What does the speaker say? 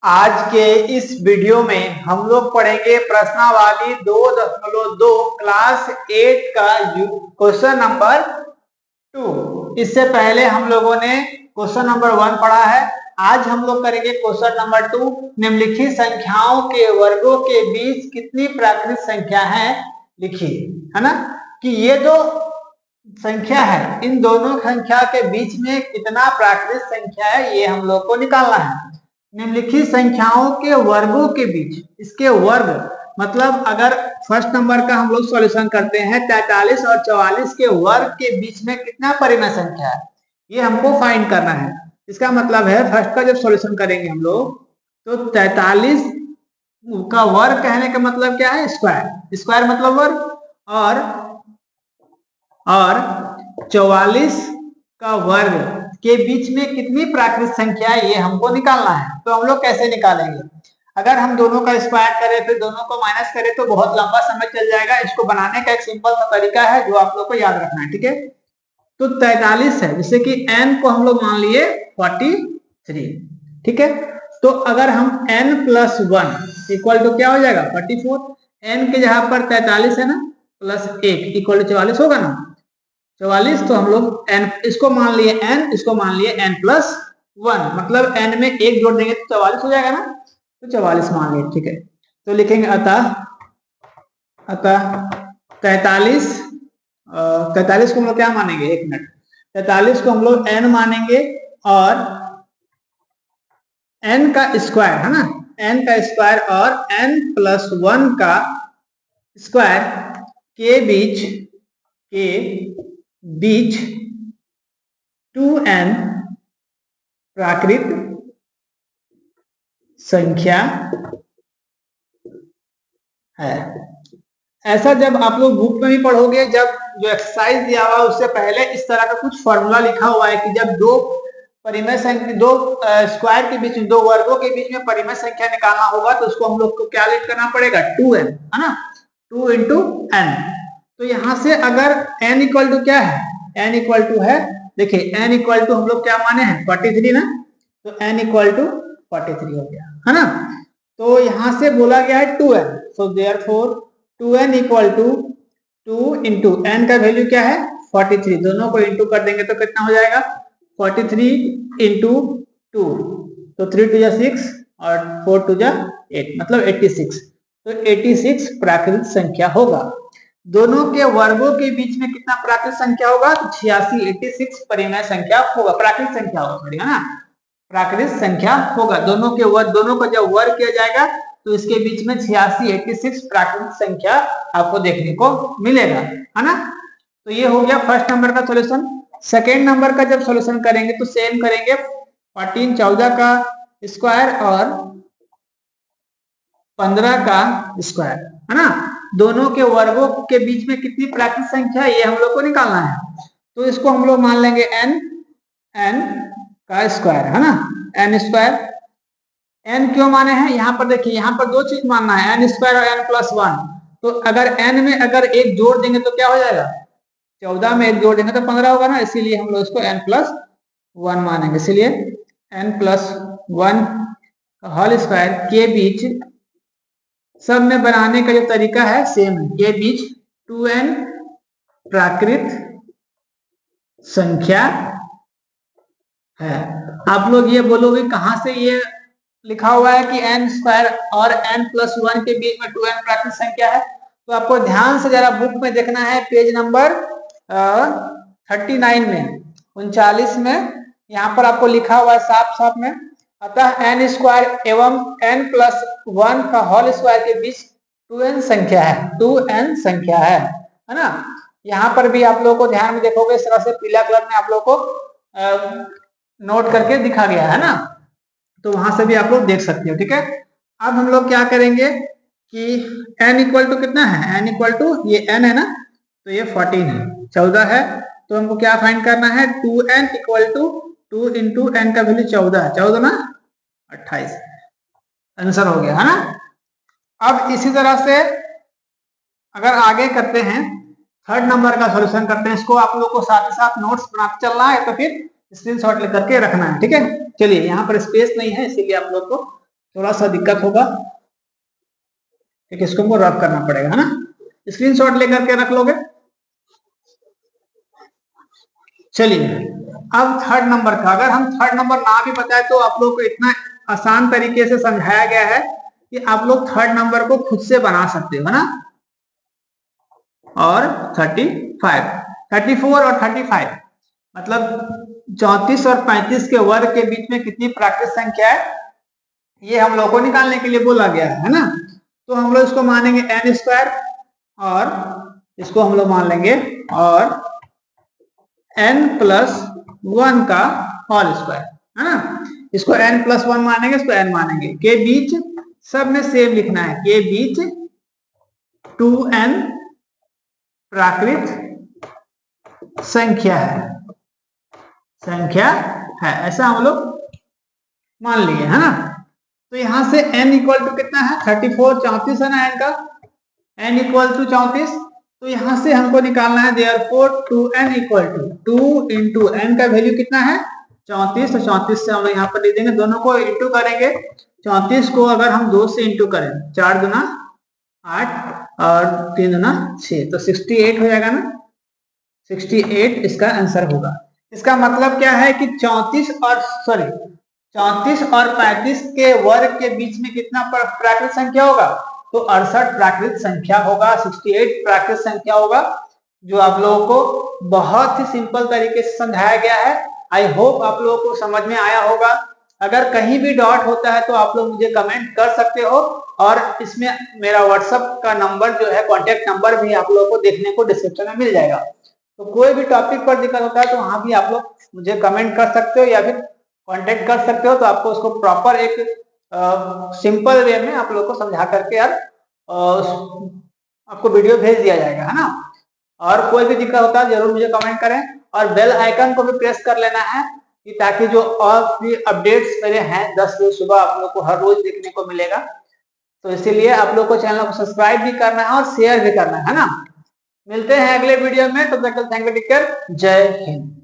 आज के इस वीडियो में हम लोग पढ़ेंगे प्रश्नावली 2.2 क्लास 8 का क्वेश्चन नंबर 2। इससे पहले हम लोगों ने क्वेश्चन नंबर 1 पढ़ा है। आज हम लोग करेंगे क्वेश्चन नंबर 2। निम्नलिखित संख्याओं के वर्गों के बीच कितनी प्राकृत संख्या है लिखिए, है ना। कि ये जो संख्या है, इन दोनों संख्या के बीच में कितना प्राकृत संख्या है ये हम लोग को निकालना है। निम्नलिखित संख्याओं के वर्गों के बीच, इसके वर्ग मतलब अगर फर्स्ट नंबर का हम लोग सॉल्यूशन करते हैं 43 और 44 के वर्ग के बीच में कितना परिमेय संख्या है ये हमको फाइंड करना है। इसका मतलब है फर्स्ट का जब सॉल्यूशन करेंगे हम लोग तो 43 का वर्ग कहने का मतलब क्या है, स्क्वायर। स्क्वायर मतलब वर्ग, और 44 का वर्ग के बीच में कितनी प्राकृत संख्या है ये हमको निकालना है। तो हम लोग कैसे निकालेंगे, अगर हम दोनों का स्क्वायर करें फिर दोनों को माइनस करें तो बहुत लंबा समय चल जाएगा। इसको बनाने का एक सिंपल सा तरीका है जो आप लोग को याद रखना है, ठीक है। तो 43 है, जैसे कि n को हम लोग मान लिए 43, ठीक है। तो अगर हम n + 1 इक्वल टू क्या हो जाएगा 44। n के जहां पर 43 है ना प्लस 1 इक्वल टू 44 होगा ना 44। तो हम लोग n इसको मान लिए n, इसको मान लिए n + 1, मतलब n में 1 जोड़ देंगे तो 44 हो जाएगा ना, तो 44 मान लिए, ठीक है। तो लिखेंगे अतः 43 को हम लोग क्या मानेंगे, 1 मिनट, 43 को हम लोग n मानेंगे और n का स्क्वायर है ना, n का स्क्वायर और n + 1 का स्क्वायर के बीच 2n प्राकृत संख्या है। ऐसा जब आप लोग बुक में भी पढ़ोगे, जब जो एक्सरसाइज दिया हुआ उससे पहले इस तरह का कुछ फॉर्मूला लिखा हुआ है कि जब दो परिमेय संख्या, दो स्क्वायर के बीच में, दो वर्गों के बीच में परिमेय संख्या निकालना होगा तो उसको हम लोग को क्या लिख करना पड़ेगा, 2n, है ना, 2 × n। तो यहां से अगर n इक्वल टू क्या है, n इक्वल टू है, देखिए n इक्वल टू हम लोग क्या माने हैं 43 ना, तो n इक्वल टू 43 हो गया, है ना। तो यहां से बोला गया है 2n, so therefore 2n equal to 2 × n का वैल्यू क्या है 43, दोनों को इंटू कर देंगे तो कितना हो जाएगा 43 × 2, तो 3 × 6 और 4 × 8 मतलब 86। तो 86 प्राकृत संख्या होगा। दोनों के वर्गों के बीच में कितना प्राकृत संख्या होगा, तो 86 परिमेय संख्या होगा, प्राकृत संख्या होगा, सॉरी, है ना, प्राकृत संख्या होगा। दोनों का जब वर्ग किया जाएगा तो इसके बीच में 86 प्राकृत संख्या आपको देखने को मिलेगा, है ना। तो ये हो गया फर्स्ट नंबर का सॉल्यूशन। सेकेंड नंबर का जब सॉल्यूशन करेंगे तो सेम करेंगे, 14 का स्क्वायर और 15 का स्क्वायर, है ना। दोनों के वर्गों के बीच में कितनी प्राकृत संख्या है ये हम लोग को निकालना है। तो इसको हम लोग मान लेंगे n का स्क्वायर, है ना, n स्क्वायर। n क्यों माने हैं, यहाँ पर देखिए, यहाँ पर दो चीज मानना है, n स्क्वायर और n + 1। तो अगर n में अगर एक जोड़ देंगे तो क्या हो जाएगा, 14 में एक जोड़ देंगे तो 15 होगा ना, इसीलिए हम लोग इसको n + 1 मानेंगे। इसलिए n + 1 होल स्क्वायर के बीच, सब में बनाने का जो तरीका है सेम है, के बीच 2n प्राकृत संख्या है। आप लोग ये बोलोगे कहां से ये लिखा हुआ है कि n स्क्वायर और n + 1 के बीच में 2n प्राकृत संख्या है। तो आपको ध्यान से जरा बुक में देखना है, पेज नंबर 39 में, 39 में यहाँ पर आपको लिखा हुआ है साफ साफ में, अतः n स्क्वायर एवं n + 1 का होल स्क्वायर के बीच 2n संख्या है, 2n संख्या है ना। यहाँ पर भी आप लोगों को ध्यान में देखोगे इस तरह से पीला कलर में आप लोग को नोट करके दिखा गया है ना, तो वहां से भी आप लोग देख सकते हो, ठीक है। अब हम लोग क्या करेंगे कि n इक्वल टू कितना है, n इक्वल टू ये n है ना, तो ये 14 है, 14 है, तो हमको क्या फाइंड करना है, 2n इक्वल टू 2 × n का वैल्यू 14 है, 14 ना 28, आंसर हो गया, है ना। अब इसी तरह से अगर आगे करते हैं, थर्ड नंबर का सॉल्यूशन करते हैं, इसको आप लोग को साथ ही साथ नोट्स बनाते चलना है, तो फिर स्क्रीनशॉट लेकर के रखना है, ठीक है। चलिए, यहाँ पर स्पेस नहीं है इसीलिए आप लोग को थोड़ा सा दिक्कत होगा, इसको हमको रफ करना पड़ेगा, है ना। स्क्रीनशॉट लेकर के रख लोगे। चलिए अब थर्ड नंबर का, अगर हम थर्ड नंबर ना भी बताए तो आप लोग को इतना आसान तरीके से समझाया गया है कि आप लोग थर्ड नंबर को खुद से बना सकते हो, है ना। और 35, 34 और 35 मतलब 34 और 35 के वर्ग के बीच में कितनी प्राकृत संख्या है, ये हम लोग को निकालने के लिए बोला गया है ना। तो हम लोग इसको मानेंगे n स्क्वायर और इसको हम लोग मान लेंगे और n+1 का होल स्क्वायर, है ना। इसको n+1 मानेंगे, इसको n मानेंगे। के बीच सब में सेम लिखना है, के बीच 2n प्राकृत संख्या है, ऐसा हम लोग मान लिए, है ना। तो यहां से n इक्वल टू कितना है, 34, 34 है ना n का, n इक्वल टू 34। तो यहां से हमको निकालना है therefore 2n equal to 2 into n का वैल्यू कितना है 34। तो 34 से हम यहाँ पर लिख देंगे, दोनों को इंटू करेंगे। 34 को अगर हम 2 से इंटू करें, 4 दूना 8 और 3 दूना 6, तो 68 हो जाएगा ना। 68 इसका आंसर होगा। इसका मतलब क्या है कि 34 और 35 के वर्ग के बीच में कितना प्राकृत संख्या होगा, तो 68 प्राकृत संख्या होगा, 68 प्राकृत संख्या होगा, जो आप लोगों को बहुत ही सिंपल तरीके से समझाया गया है। आई होप आप लोगों को समझ में आया होगा। अगर कहीं भी डाउट होता है तो आप लोग मुझे कमेंट कर सकते हो, और इसमें मेरा व्हाट्सएप का नंबर जो है, कॉन्टेक्ट नंबर भी आप लोगों को देखने को डिस्क्रिप्शन में मिल जाएगा। तो कोई भी टॉपिक पर दिक्कत होता है तो वहां भी आप लोग मुझे कमेंट कर सकते हो या फिर कांटेक्ट कर सकते हो। तो आपको उसको प्रॉपर एक सिंपल वे में आप लोग को समझा करके यार आपको वीडियो भेज दिया जाएगा, है ना। और कोई भी दिक्कत होता है जरूर मुझे कमेंट करें, और बेल आइकन को भी प्रेस कर लेना है कि ताकि जो और भी अपडेट्स मेरे हैं 10 बजे सुबह आप लोग को हर रोज देखने को मिलेगा। तो इसीलिए आप लोग को चैनल को सब्सक्राइब भी करना है और शेयर भी करना है ना। मिलते हैं अगले वीडियो में, तब तक थैंक यू टेक केयर, जय हिंद।